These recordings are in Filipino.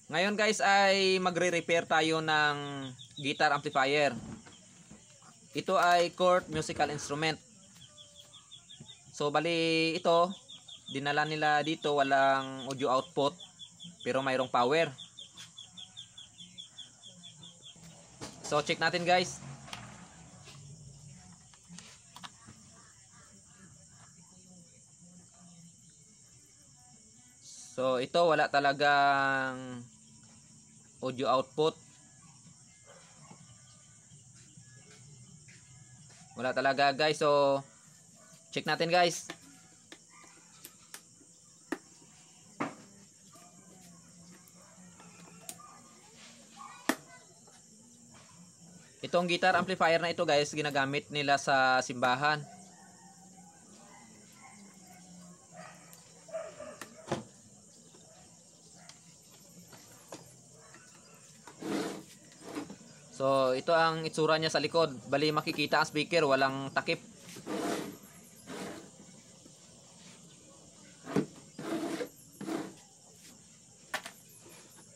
Ngayon guys ay magre-repair tayo ng guitar amplifier. Ito ay Kurt musical instrument. So bali ito, dinala nila dito, walang audio output pero mayroong power. So check natin guys. So ito wala talagang audio output. Wala talaga guys. So check natin guys. Itong guitar amplifier na ito guys, ginagamit nila sa simbahan. So ito ang itsura niya sa likod. Bali makikita ang speaker, walang takip.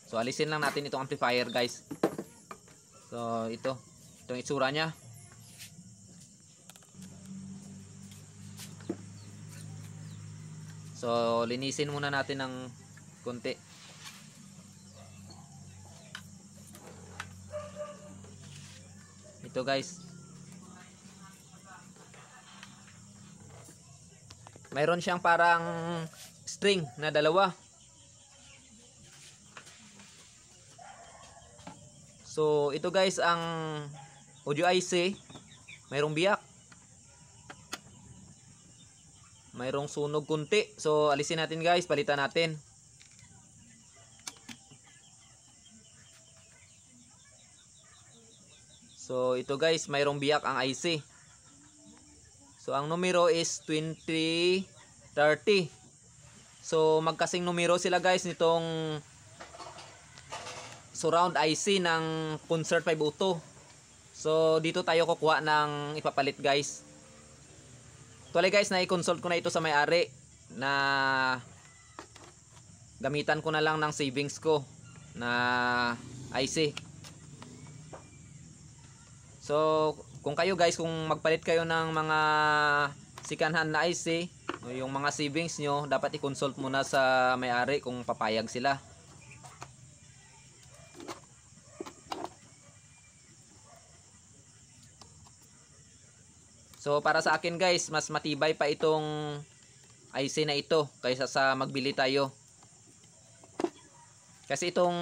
So alisin lang natin itong amplifier guys. So itong itsura niya. So linisin muna natin ng konti. Ito guys. Mayroon siyang parang string na dalawa. So ito guys ang audio IC. Mayroong biyak. Mayroong sunog kunti. So alisin natin guys, palitan natin. So ito guys, mayroong biyak ang IC. So ang numero is 2030. So magkasing numero sila guys nitong surround IC ng Concert 502. So dito tayo kukuha ng ipapalit guys. Tuloy guys, na-consult ko na ito sa may-ari na gamitan ko na lang ng savings ko na IC. So kung kayo guys, kung magpalit kayo ng mga second hand na IC, yung mga savings nyo, dapat i-consult muna sa may-ari kung papayag sila. So para sa akin guys, mas matibay pa itong IC na ito kaysa sa magbili tayo. Kasi itong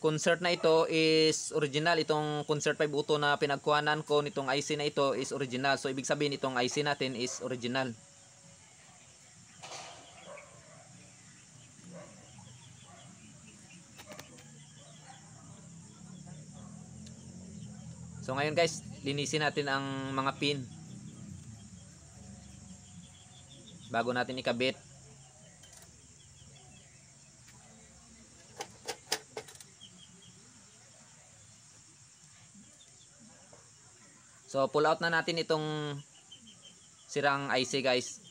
concert na ito is original. Itong concert 502 na pinagkuhanan ko nitong IC na ito is original. So ibig sabihin itong IC natin is original. So ngayon guys, linisin natin ang mga pin bago natin ikabit. So pull out na natin itong sirang IC guys.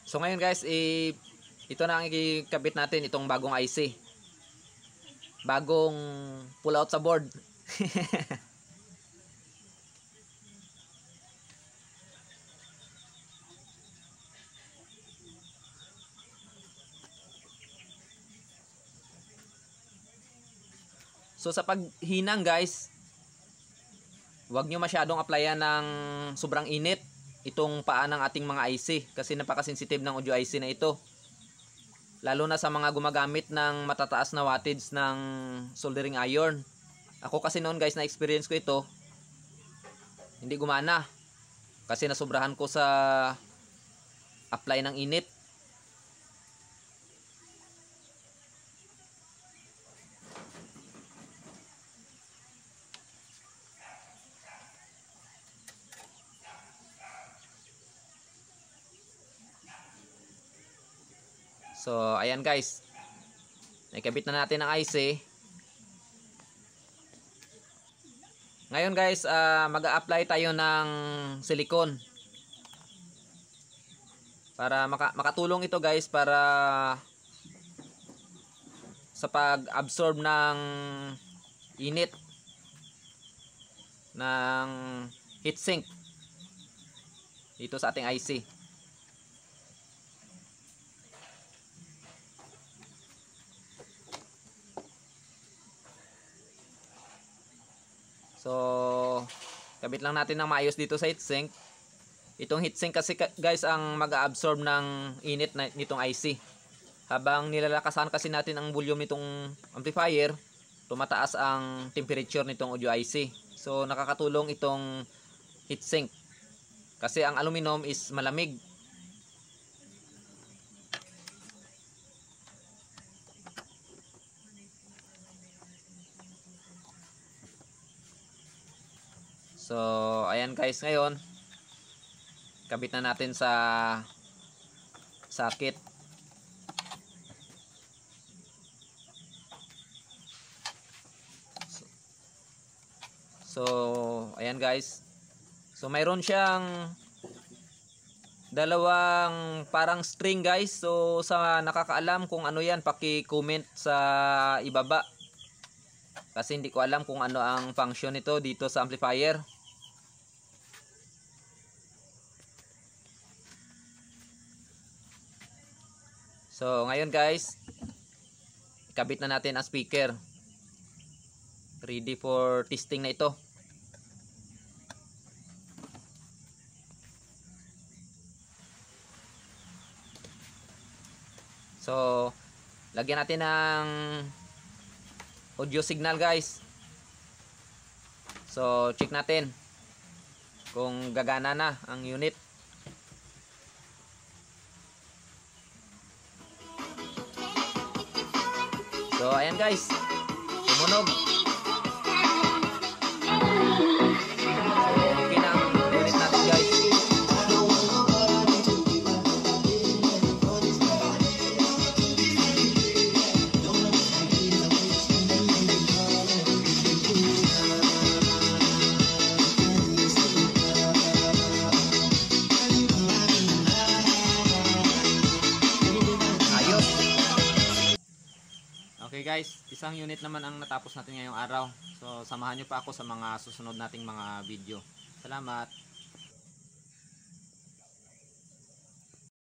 So ngayon guys, ito na ang ikikabit natin, itong bagong IC. Bagong pull out sa board. So sa paghinang guys, huwag nyo masyadong applyan ng sobrang init itong paa ng ating mga IC kasi napaka-sensitive ng audio IC na ito. Lalo na sa mga gumagamit ng matataas na wattage ng soldering iron. Ako kasi noon guys, na-experience ko ito, hindi gumana kasi nasobrahan ko sa apply ng init. So ayan guys, nakabit na natin ang IC. Ngayon guys, mag-a-apply tayo ng silicone para makatulong ito guys para sa pag-absorb ng init ng heatsink dito sa ating IC. So, kabit lang natin ng maayos dito sa heatsink. Itong heatsink kasi guys ang mag-absorb ng init nitong IC. Habang nilalakasan kasi natin ang volume nitong amplifier, tumataas ang temperature nitong audio IC. So, nakakatulong itong heatsink. Kasi ang aluminum is malamig. So, ayan guys, ngayon kabit na natin sa socket. So, ayan guys. So, mayroon siyang dalawang parang string guys. So, sa nakakaalam kung ano yan, paki-comment sa ibaba. Kasi hindi ko alam kung ano ang function nito dito sa amplifier. So, ngayon guys, ikabit na natin ang speaker. Ready for testing na ito. So, lagyan natin ng audio signal guys. So, check natin kung gagana na ang unit. So, ayan guys, tumunog. So, okay na ang unit natin guys. Okay guys, isang unit naman ang natapos natin ngayong araw. So samahan nyo pa ako sa mga susunod nating mga video. Salamat!